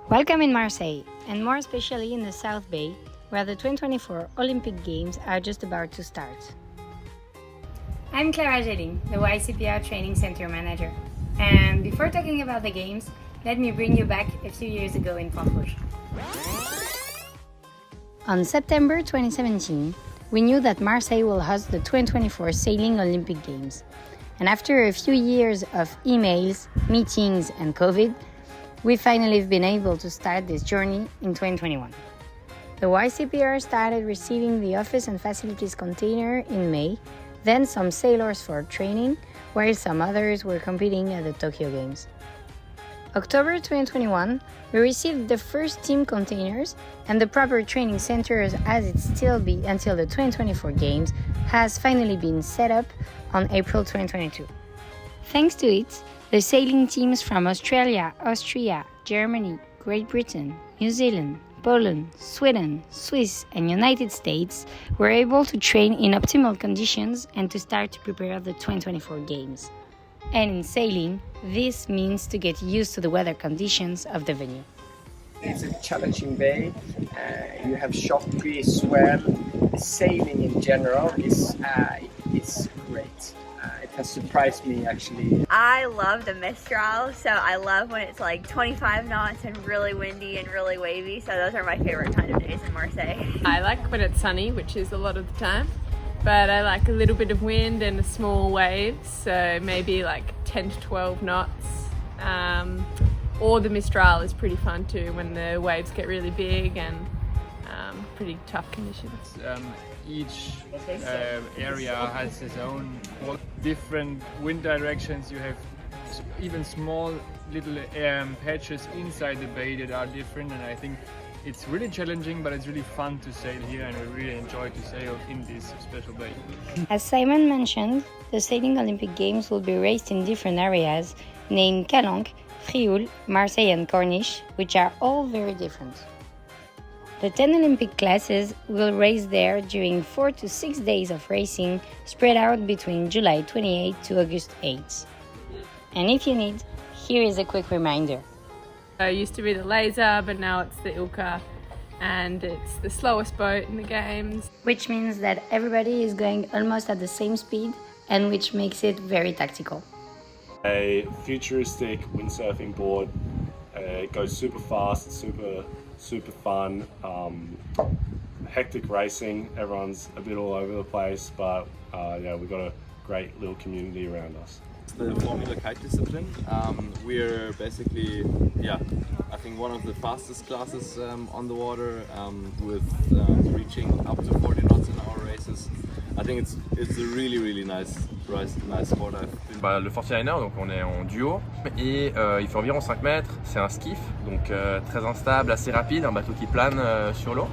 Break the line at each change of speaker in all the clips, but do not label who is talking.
Welcome in Marseille, and more especially in the South Bay, where the 2024 Olympic Games are just about to start. I'm Clara Gelling, the YCPR Training Center manager. And before talking about the Games, let me bring you back a few years ago in Pont-Rouge. On September 2017, we knew that Marseille will host the 2024 Sailing Olympic Games. And after a few years of emails, meetings, and COVID, we finally have been able to start this journey in 2021. The YCPR started receiving the office and facilities container in May, then some sailors for training, while some others were competing at the Tokyo Games. October 2021, we received the first team containers, and the proper training centers, as it still be until the 2024 Games, has finally been set up on April 2022. Thanks to it, the sailing teams from Australia, Austria, Germany, Great Britain, New Zealand, Poland, Sweden, Swiss, and United States were able to train in optimal conditions and to start to prepare the 2024 Games. And in sailing, this means to get used to the weather conditions of the venue.
It's a challenging bay. You have shock, swell. Sailing in general is great. It has surprised me actually.
I love the Mistral, so I love when it's like 25 knots and really windy and really wavy, so those are my favorite kind of days in Marseille.
I like when it's sunny, which is a lot of the time, but I like a little bit of wind and a small waves, so maybe like 10 to 12 knots. Or the Mistral is pretty fun too, when the waves get really big and pretty tough conditions.
Each area has its own different wind directions. You have even small little patches inside the bay that are different, and I think it's really challenging, but it's really fun to sail here, and we really enjoy to sail in this special bay.
As Simon mentioned, the Sailing Olympic Games will be raced in different areas named Calanque, Frioul, Marseille and Corniche, which are all very different. The 10 Olympic classes will race there during 4 to 6 days of racing spread out between July 28 to August 8. And if you need, here is a quick reminder.
It used to be the Laser, but now it's the Ilka, and it's the slowest boat in the Games.
Which means that everybody is going almost at the same speed, and which makes it very tactical.
A futuristic windsurfing board. It goes super fast, super fun, hectic racing. Everyone's a bit all over the place, but we've got a great little community around us.
The Formula Kite discipline. We're basically, I think one of the fastest classes on the water, with reaching up to 40 knots in our races. I think it's a really nice sport.
Le 49er, donc on est en duo et il fait environ 5 mètres, c'est un skiff, donc très instable, assez rapide, un bateau qui plane sur l'eau.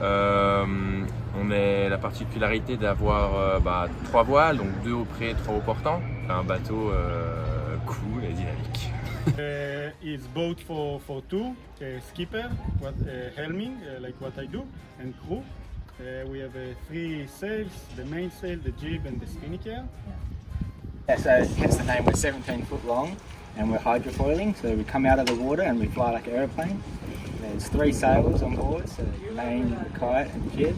On a la particularité d'avoir 3 voiles, donc 2 au près, 3 au portant. Un bateau cool et dynamique.
It's boat for two, skipper, helming, like what I do, and crew. We have 3 sails, the main sail, the jib and the spinnaker.
Yeah, so hence the name. We're 17 foot long and we're hydrofoiling, so we come out of the water and we fly like an aeroplane. There's 3 sails on board, so the main, the kite and the jib,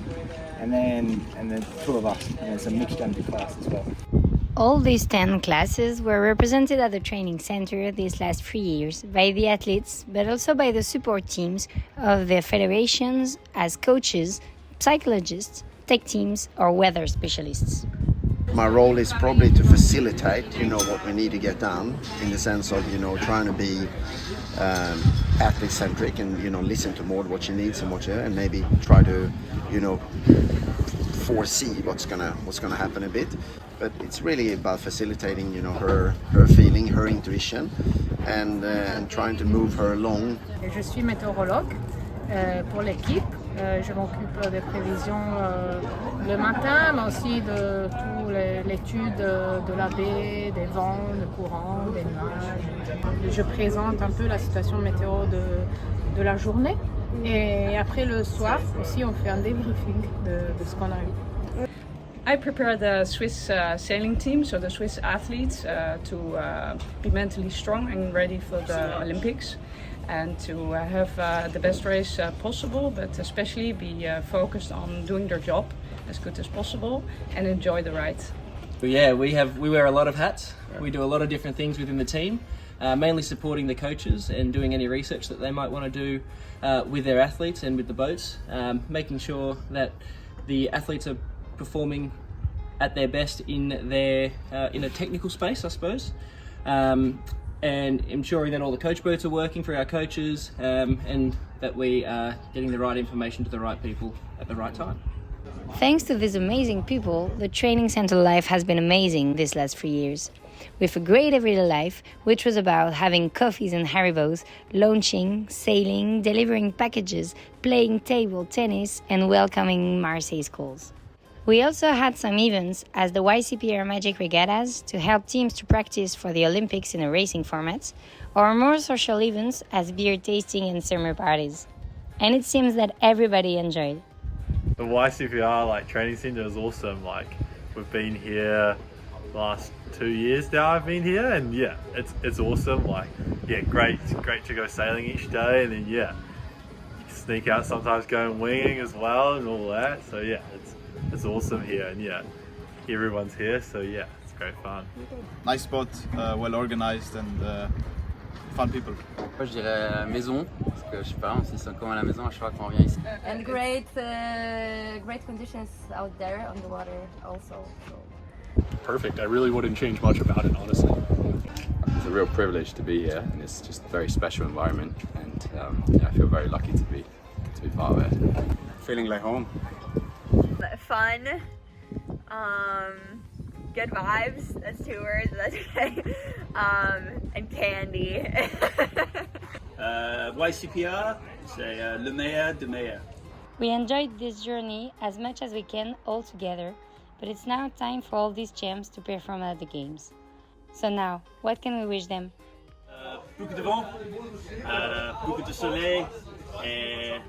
and then 2 of us, and it's a mixed under class as well.
All these 10 classes were represented at the training center these last 3 years by the athletes, but also by the support teams of their federations as coaches, psychologists, tech teams, or weather specialists.
My role is probably to facilitate, what we need to get done, in the sense of, trying to be athlete-centric and, listen to more what she needs and maybe try to, foresee what's gonna happen a bit. But it's really about facilitating, her feeling, her intuition, and trying to move her along.
Je suis météorologue pour l'équipe. Je m'occupe des prévisions le matin, mais aussi de toute l'étude de la baie, des vents, des courants, des nuages. Je présente un peu la situation météo de la journée. Et après le soir aussi, on fait un débriefing de ce qu'on a eu.
I prepare the Swiss sailing team, so the Swiss athletes, to be mentally strong and ready for the Olympics. and to have the best race possible, but especially be focused on doing their job as good as possible and enjoy the ride.
But yeah, we wear a lot of hats. We do a lot of different things within the team, mainly supporting the coaches and doing any research that they might want to do with their athletes and with the boats, making sure that the athletes are performing at their best in a technical space, I suppose, and ensuring that all the coach boats are working for our coaches, and that we are getting the right information to the right people at the right time.
Thanks to these amazing people, the training center life has been amazing these last 3 years. With a great everyday life, which was about having coffees and Haribos, launching, sailing, delivering packages, playing table tennis, and welcoming Marseille's calls. We also had some events as the YCPR Magic Regattas to help teams to practice for the Olympics in a racing format, or more social events as beer tasting and summer parties. And it seems that everybody enjoyed.
The YCPR training center is awesome. We've been here the last 2 years now. I've been here, and yeah, it's awesome. Great to go sailing each day, and then you sneak out sometimes going winging as well and all that. So yeah, it's awesome here, and yeah, everyone's here. So yeah, it's great fun.
Nice spot, well organized, and fun people.
Moi je dirais maison, parce que je sais pas, on se sent comme à la maison à chaque fois qu'on vient ici.
And great conditions out there on the water also. So.
Perfect. I really wouldn't change much about it, honestly.
It's a real privilege to be here, and it's just a very special environment, and I feel very lucky to be part of it.
Feeling like home.
Fun, good vibes, that's 2 words, that's okay, and candy.
YCPR, c'est le meilleur du meilleur.
We enjoyed this journey as much as we can all together, but it's now time for all these champs to perform at the games. So now, what can we wish them?
Beaucoup de vent, beaucoup de soleil, et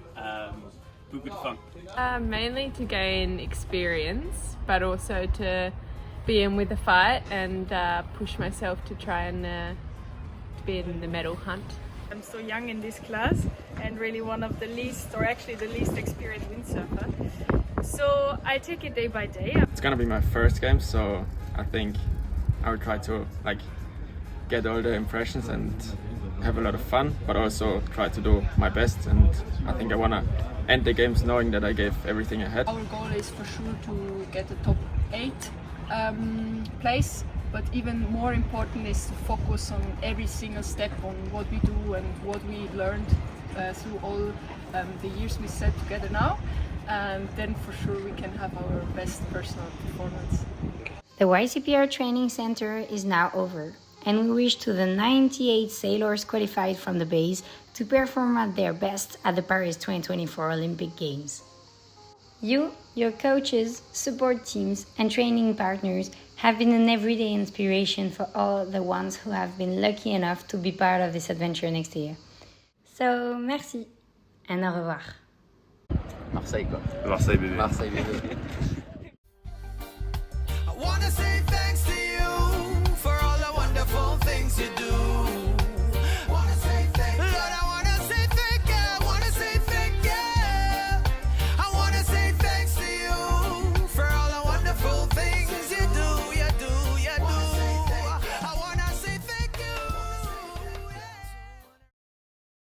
beaucoup de fun.
Mainly to gain experience, but also to be in with the fight and push myself to try and to be in the medal hunt.
I'm so young in this class and really one of the least, or actually the least experienced windsurfer. So I take it day by day.
It's gonna be my first game, so I think I will try to get all the impressions and have a lot of fun, but also try to do my best. And I think I wanna end the games knowing that I gave everything I had.
Our goal is for sure to get the top 8 place, but even more important is to focus on every single step on what we do and what we learned through all the years we set together now, and then for sure we can have our best personal performance.
The YCPR Training Center is now over, and we wish to the 98 sailors qualified from the base to perform at their best at the Paris 2024 Olympic Games. You, your coaches, support teams, and training partners have been an everyday inspiration for all the ones who have been lucky enough to be part of this adventure next year. So, merci, and au revoir.
Marseille, quoi.
Marseille, bébé.
Marseille, bébé.
I wanna say